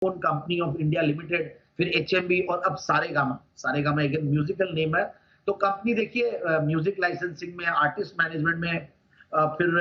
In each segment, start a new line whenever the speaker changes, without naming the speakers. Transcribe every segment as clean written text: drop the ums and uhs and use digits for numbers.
Phone company of India limited, फिर HMB और अब सारेगामा एक म्यूजिकल नेम है। तो कंपनी देखिए म्यूजिक लाइसेंसिंग में, आर्टिस्ट मैनेजमेंट में, फिर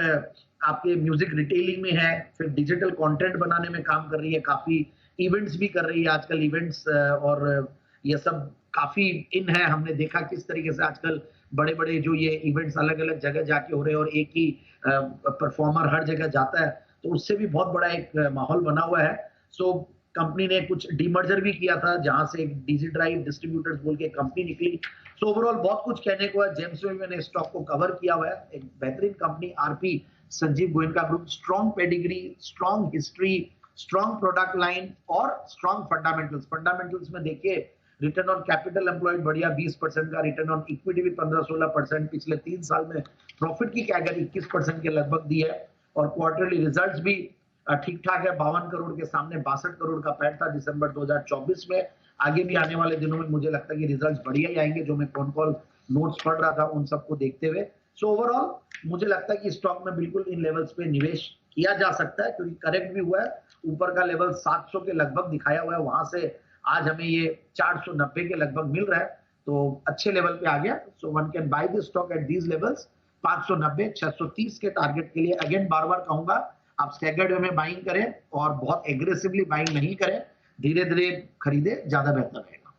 आपके म्यूजिक रिटेलिंग में है, फिर डिजिटल कंटेंट बनाने में काम कर रही है, काफी इवेंट्स भी कर रही है आजकल। इवेंट्स और ये सब काफी इन है। हमने देखा किस तरीके से आजकल बड़े बड़े जो ये इवेंट्स अलग अलग जगह जाके हो रहे हैं और एक ही परफॉर्मर हर जगह जाता है, तो उससे भी बहुत बड़ा एक माहौल बना हुआ है। सो कंपनी ने कुछ डीमर्जर भी किया था, जहां से एक डीजी ड्राइव डिस्ट्रीब्यूटर्स बोल के कंपनी निकली। सो ओवरऑल बहुत कुछ कहने को है। जेम्स में मैंने स्टॉक को कवर किया हुआ है। एक बेहतरीन company RP Sanjeev Goenka group, strong pedigree, strong history, strong product line और स्ट्रॉन्ग फंडामेंटल्स। फंडामेंटल्स में देखिए रिटर्न ऑन कैपिटल एम्प्लॉयड बढ़िया 20% का, रिटर्न ऑन इक्विटी भी 15-16%, पिछले 3 साल में प्रॉफिट की कैगर 21% के लगभग दी है, और क्वार्टरली रिजल्ट्स भी ठीक ठाक है। 52 करोड़ के सामने 62 करोड़ का पैट था दिसंबर 2024 में। आगे भी आने वाले दिनों में मुझे लगता है कि रिजल्ट्स बढ़िया ही आएंगे, जो मैं कौन कॉल नोट्स पढ़ रहा था उन सबको देखते हुए। सो ओवरऑल मुझे लगता है कि स्टॉक में बिल्कुल इन लेवल्स पे निवेश किया जा सकता है, क्योंकि करेक्ट भी हुआ है। ऊपर का लेवल 700 के लगभग दिखाया हुआ है, वहां से आज हमें ये 490 के लगभग मिल रहा है, तो अच्छे लेवल पे आ गया। So one can by this stock at these levels. 590 630 के टारगेट के लिए अगेन बार बार कहूंगा, आप स्टैगर्ड वे में बाइंग करें और बहुत एग्रेसिवली बाइंग नहीं करें, धीरे धीरे खरीदे, ज्यादा बेहतर रहेगा।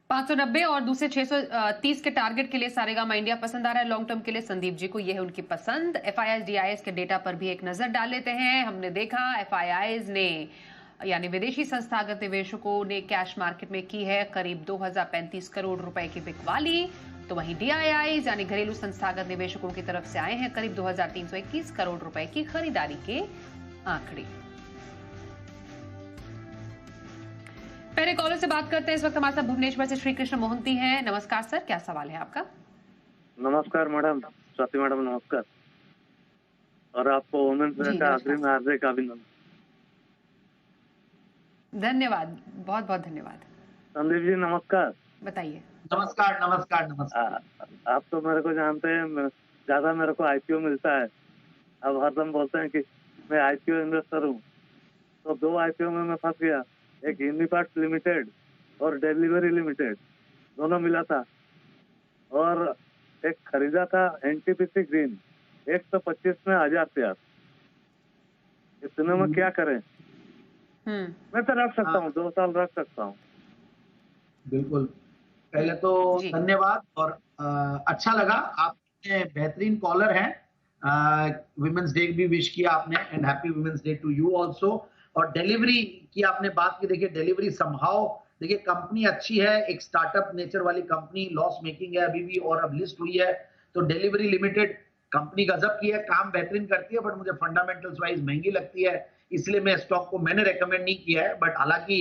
590 और दूसरे 630 के टारगेट के लिए सारेगामा इंडिया पसंद आ रहा है लॉन्ग टर्म के लिए संदीप जी को, यह है उनकी पसंद। एफआईआईज डीआईएस के डेटा पर भी एक नजर डाल लेते हैं। हमने देखा एफआईआईज ने यानी विदेशी संस्थागत निवेशकों ने कैश मार्केट में की है करीब 2035 करोड़ रुपए की बिकवाली, तो वहीं डीआईआईज यानी घरेलू संस्थागत निवेशकों की तरफ से आए हैं करीब 2321 करोड़ रुपए की खरीदारी के आंकड़े। पहले कॉलर से बात करते हैं। इस वक्त हमारे साथ भुवनेश्वर से श्री कृष्ण मोहंती हैं। नमस्कार सर, क्या सवाल है आपका?
नमस्कार मैडम, स्वाति मैडम नमस्कार, और आपको वुमेन्स डे का अग्रिम हार्दिक अभिनंदन।
धन्यवाद, बहुत बहुत धन्यवाद।
संदीप जी नमस्कार।
बताइए।
नमस्कार नमस्कार नमस्कार।
आप तो मेरे को जानते हैं, ज्यादा मेरे को आईपीओ मिलता है। अब हरदम बोलते हैं कि मैं आईपीओ इन्वेस्टर हूँ, तो 2 आईपीओ में मैं फंस गया। एक यूनिपार्ट्स लिमिटेड और डिलीवरी लिमिटेड, दोनों मिला था, और एक खरीदा था एनटीपीसी ग्रीन 125 में 1000 शेयर। इतने में क्या करें? मैं तो रख सकता हूँ, 2 साल रख सकता हूँ।
बिल्कुल, पहले तो धन्यवाद, और अच्छा लगा, आप बेहतरीन कॉलर हैं। वुमेन्स डे भी विश किया आपने, and happy women's day to you also. और डिलीवरी की आपने बात की, देखिए डिलीवरी समहाउ, देखिए कंपनी अच्छी है, एक स्टार्टअप नेचर वाली कंपनी, लॉस मेकिंग है अभी भी और अब लिस्ट हुई है, तो डिलीवरी लिमिटेड कंपनी गजब की है, काम बेहतरीन करती है, बट मुझे फंडामेंटल्स वाइज महंगी लगती है, इसलिए मैं स्टॉक को मैंने रेकमेंड नहीं किया है। बट हालांकि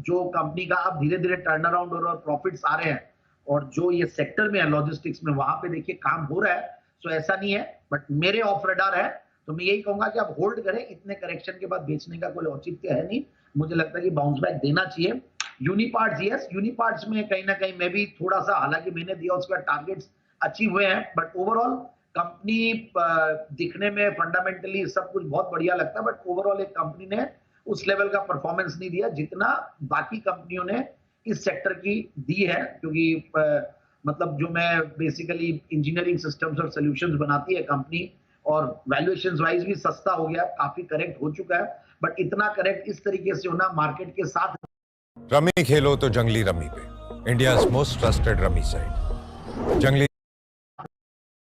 जो कंपनी का अब धीरे धीरे टर्न अराउंड और प्रॉफिट्स आ रहे हैं, और जो ये सेक्टर में है लॉजिस्टिक्स में, वहां पे देखिए काम हो रहा है, सो ऐसा नहीं है, बट मेरे ऑफ रडार है, तो मैं यही कहूंगा कि आप होल्ड करें। इतने करेक्शन के बाद बेचने का कोई औचित्य है नहीं, मुझे लगता है कि बाउंस बैक देना चाहिए। यूनिपार्ट्स, यस, यूनिपार्ट्स में कहीं ना कहीं मैं भी थोड़ा सा, हालांकि मैंने दिया उसका टारगेट्स अचीव हुए हैं, बट ओवरऑल कंपनी दिखने में फंडामेंटली सब कुछ बहुत बढ़िया लगता है, बट ओवरऑल एक कंपनी ने उस लेवल का परफॉर्मेंस नहीं दिया जितना बाकी कंपनियों ने इस सेक्टर की दी है, क्योंकि मतलब जो मैं बेसिकली इंजीनियरिंग सिस्टम्स और सॉल्यूशंस बनाती है कंपनी, और वैल्यूएशंस वाइज भी सस्ता हो गया, काफी करेक्ट हो चुका है, बट इतना करेक्ट इस तरीके से होना मार्केट के साथ।
रमी खेलो तो जंगली रमी पे, India's most trusted rummy site जंगली।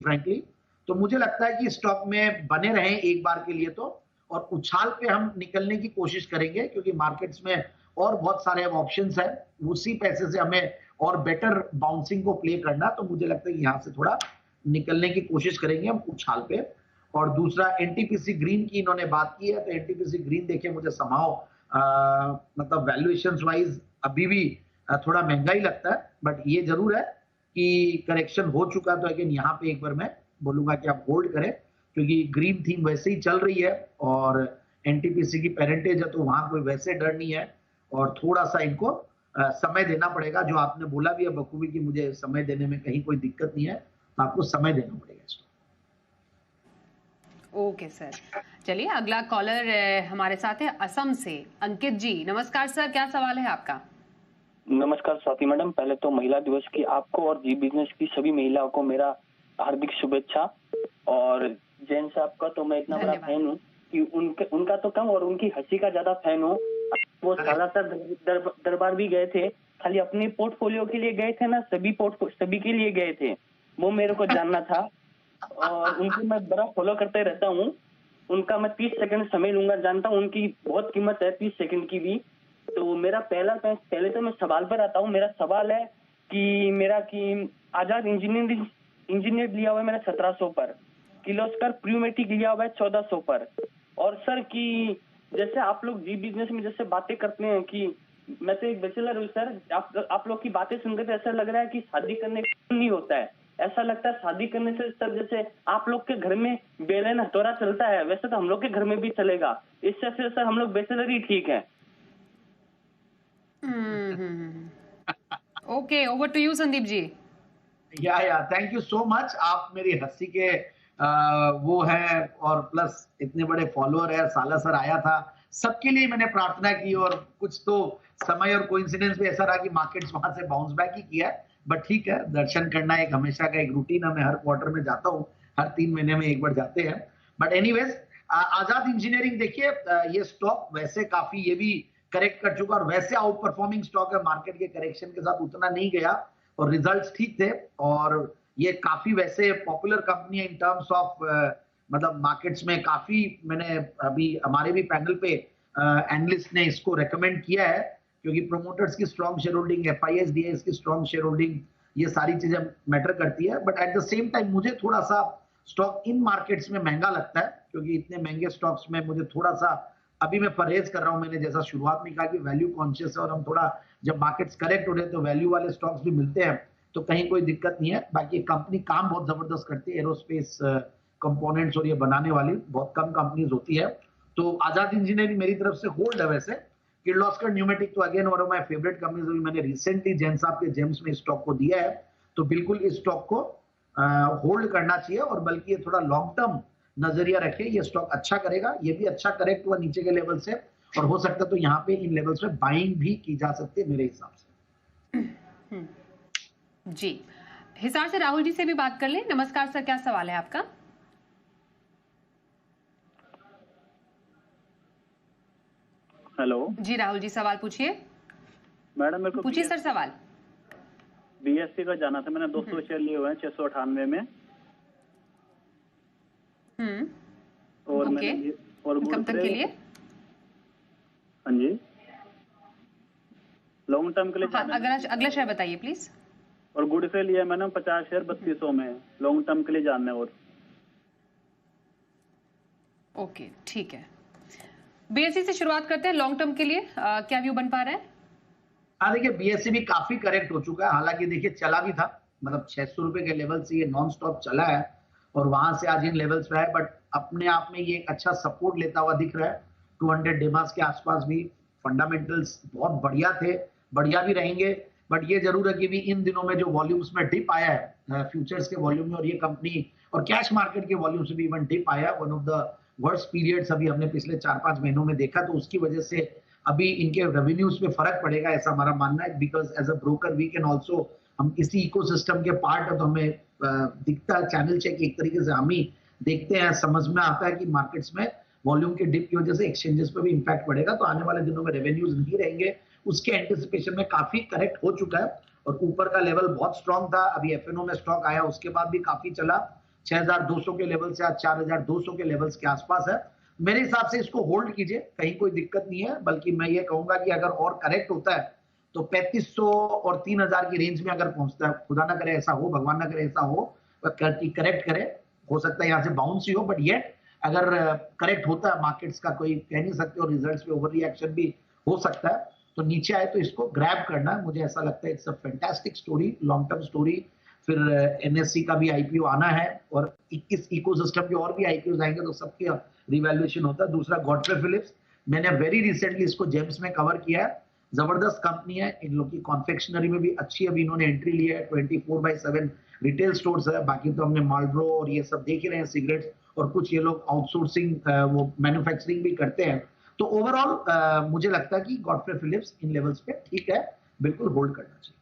फ्रैंकली तो मुझे लगता है कि स्टॉक में बने रहें एक बार के लिए तो, और उछाल पे हम निकलने की कोशिश करेंगे, क्योंकि मार्केट्स में और बहुत सारे ऑप्शंस हैं, उसी पैसे से हमें और बेटर बाउंसिंग को प्ले करना, तो मुझे लगता है कि यहाँ से थोड़ा निकलने की कोशिश करेंगे हम उछाल पे। और दूसरा एनटीपीसी ग्रीन की इन्होंने बात की है, तो एनटीपीसी ग्रीन देखिए मुझे समाओ मतलब वैल्यूएशंस वाइज अभी भी थोड़ा महंगा ही लगता है, बट ये जरूर है कि करेक्शन हो चुका, तो अगेन यहाँ पे एक बार मैं बोलूंगा कि आप होल्ड करें, क्योंकि ग्रीन थीम वैसे ही चल रही है, और एनटीपीसी की पेरेंटेज है, तो वहां कोई वैसे डर नहीं है, और थोड़ा सा इनको समय देना पड़ेगा, जो आपने बोला भी है बखूबी कि मुझे समय देने में कहीं कोई दिक्कत नहीं है, तो आपको समय देना पड़ेगा इसको।
ओके सर, चलिए अगला कॉलर हमारे साथ है असम से अंकित जी। नमस्कार सर, क्या सवाल है आपका?
नमस्कार स्वाति मैडम, पहले तो महिला दिवस की आपको और जी बिजनेस की सभी महिलाओं को मेरा हार्दिक शुभेच्छा। और जैन साहब का तो मैं इतना बड़ा फैन हूँ कि उनका तो कम और उनकी हंसी का ज्यादा फैन हूँ। वो सालासर दरबार भी गए थे, खाली अपने पोर्टफोलियो के लिए गए थे ना, सभी के लिए गए थे, वो मेरे को जानना था। और उनको मैं बड़ा फॉलो करते रहता हूँ। उनका मैं 30 सेकंड समय लूंगा, जानता हूँ उनकी बहुत कीमत है 30 सेकंड की भी। तो मेरा पहले तो मैं सवाल पर आता हूँ। मेरा सवाल है कि आजाद इंजीनियर लिया हुआ है मेरा 1700 पर, किर्लोस्कर प्यूमेटिक लिया हुआ है 1400 पर। और सर कि जैसे आप लोग जी बिजनेस में जैसे बातें करते हैं कि मैं तो एक बैचलर हूँ सर, आप लोग की बातें सुनकर तो ऐसा लग रहा है कि शादी करने का नहीं होता है। ऐसा लगता है शादी करने से सर जैसे आप लोग के घर में बेलन हथौड़ा चलता है, वैसे तो हम लोग के घर में भी चलेगा। इससे अच्छा सर हम लोग बैचलर ही ठीक है।
Okay, over to you Sandeep ji.
Yeah thank you so much. आप मेरी हंसी के वो है और प्लस इतने बड़े फॉलोअर है। सालासर आया था, सबके लिए मैंने प्रार्थना की और कुछ तो समय और कोइंसिडेंस भी ऐसा रहा कि मार्केट्स वहां से बाउंस बैक ही किया। बट ठीक है, दर्शन करना एक हमेशा का एक रूटीन है। मैं हर क्वार्टर में जाता हूँ, हर 3 महीने में एक बार जाते हैं। बट एनीवेज, आजाद इंजीनियरिंग देखिए, ये स्टॉक वैसे काफी ये भी करेक्ट कर चुका और वैसे आउट परफॉर्मिंग स्टॉक है। मार्केट के करेक्शन के साथ उतना नहीं गया और रिजल्ट्स ठीक थे। और ये काफी वैसे पॉपुलर कंपनी है इन टर्म्स ऑफ मतलब मार्केट्स में। काफी मैंने अभी हमारे भी पैनल पे एनालिस्ट ने इसको रेकमेंड किया है, क्योंकि प्रोमोटर्स की strong share holding, FIS DIS की स्ट्रॉन्ग शेयर होल्डिंग, ये सारी चीजें मैटर करती है। But at the same time मुझे थोड़ा सा स्टॉक इन मार्केट्स में महंगा लगता है, क्योंकि इतने महंगे स्टॉक्स में मुझे थोड़ा सा अभी मैं परहेज कर रहा हूं। मैंने जैसा शुरुआत में कहा कि वैल्यू कॉन्शियस है और हम थोड़ा जब मार्केट्स करेक्ट हो रहे हैं तो वैल्यू वाले स्टॉक्स भी मिलते हैं, तो कहीं कोई दिक्कत नहीं है। बाकी कंपनी काम बहुत जबरदस्त करती है, एरोस्पेस कंपोनेंट्स और ये बनाने वाली बहुत कम कंपनीज होती है। तो आजाद इंजीनियरिंग मेरी तरफ से होल्ड है। वैसे किर्लोस्कर न्यूमेटिक तो again one of my favourite companies, अभी मैंने रिसेंटली जैन साहब के जेम्स में स्टॉक को दिया है, तो बिल्कुल इस स्टॉक को होल्ड करना चाहिए। और बल्कि ये थोड़ा लॉन्ग टर्म नजरिया रखे, ये स्टॉक अच्छा करेगा। ये भी अच्छा करेक्ट हुआ नीचे के लेवल से, और हो सकता है तो यहाँ पे इन लेवल्स पे बाइंग भी की जा सकती है मेरे हिसाब से।
जी, हिसार से राहुल जी से भी बात कर लें। नमस्कार सर, क्या सवाल है आपका?
हेलो
जी राहुल जी, सवाल पूछिए।
मैडम, मेरे को
पूछिए सर सवाल।
BSC का जाना था, मैंने 200 शेयर लिए हुए हैं 698 में। और
ओके, कब तक के लिए?
हाँ जी, लॉन्ग टर्म के लिए।
हाँ, अगला शेयर बताइए प्लीज।
और गुड से लिया मैंने 50 शेयर 3200 में, लॉन्ग टर्म के लिए जानना है। और
ओके, ठीक है। BSE से शुरुआत करते हैं। लॉन्ग टर्म के लिए क्या व्यू बन पा रहा है?
हाँ देखिए, BSE भी काफी करेक्ट हो चुका है। हालांकि देखिए चला भी था, मतलब 600 रुपए के लेवल से ये नॉन स्टॉप चला है और वहां से आज इन लेवल्स पे है। बट अपने आप में ये एक अच्छा सपोर्ट लेता हुआ दिख रहा है। 200 डेमास के आसपास भी फंडामेंटल्स बहुत बढ़िया थे, बढ़िया भी रहेंगे। बट ये जरूर है कि भी इन दिनों में जो वॉल्यूम्स में डिप आया है फ्यूचर्स के वॉल्यूम में, और ये कंपनी और कैश मार्केट के वॉल्यूम से भी इवन डिप आया, one of the worst periods अभी हमने पिछले 4-5 महीनों में देखा। तो उसकी वजह से अभी इनके रेवेन्यूज में फर्क पड़ेगा, ऐसा हमारा मानना है। Because as a broker we can also, हम इसी इकोसिस्टम के पार्ट है, तो हमें दिखता है चैनल चेक एक तरीके से हम ही देखते हैं, समझ में आता है कि मार्केट्स में वॉल्यूम के डिप की वजह से एक्सचेंजेस पे भी इंपैक्ट पड़ेगा। तो आने वाले दिनों में रेवेन्यूज नहीं रहेंगे, उसके एंटिसिपेशन में काफी करेक्ट हो चुका है। और ऊपर का लेवल बहुत स्ट्रॉन्ग था। अभी FNO में स्टॉक आया, उसके बाद भी काफी चला। 6200 के लेवल से आज 4200 के लेवल्स के आसपास है। मेरे हिसाब से इसको होल्ड कीजिए, कहीं कोई दिक्कत नहीं है। बल्कि मैं ये कहूंगा कि अगर और करेक्ट होता है तो 3500 और 3000 की रेंज में अगर पहुंचता है, खुदा ना करे ऐसा हो, भगवान ना करे ऐसा हो, करेक्ट करे, हो सकता है यहाँ से बाउंस ही हो। बट ये अगर करेक्ट होता है मार्केट्स का, कोई कह नहीं सकते, और रिजल्ट्स पे ओवर रिएक्शन भी हो सकता है, तो नीचे आए तो इसको ग्रैब करना है। मुझे ऐसा लगता है it's a fantastic story, long term story. फिर NSE का भी IPO आना है और इस इकोसिस्टम के और भी IPOs आएंगे, तो सबके रिवैल्यूएशन होता है। दूसरा गॉडफ्रे फिलिप्स, मैंने वेरी रिसेंटली इसको जेम्स में कवर किया है। जबरदस्त कंपनी है, इन लोग की कॉन्फेक्शनरी में भी अच्छी अभी इन्होंने एंट्री ली है। 24/7 रिटेल स्टोर्स है। बाकी तो हमने मार्लबोरो और ये सब देख ही रहे हैं, सिगरेट्स, और कुछ ये लोग आउटसोर्सिंग वो मैन्युफैक्चरिंग भी करते हैं। तो ओवरऑल मुझे लगता है कि गॉडफ्रे फिलिप्स इन लेवल्स पे ठीक है, बिल्कुल होल्ड करना चाहिए।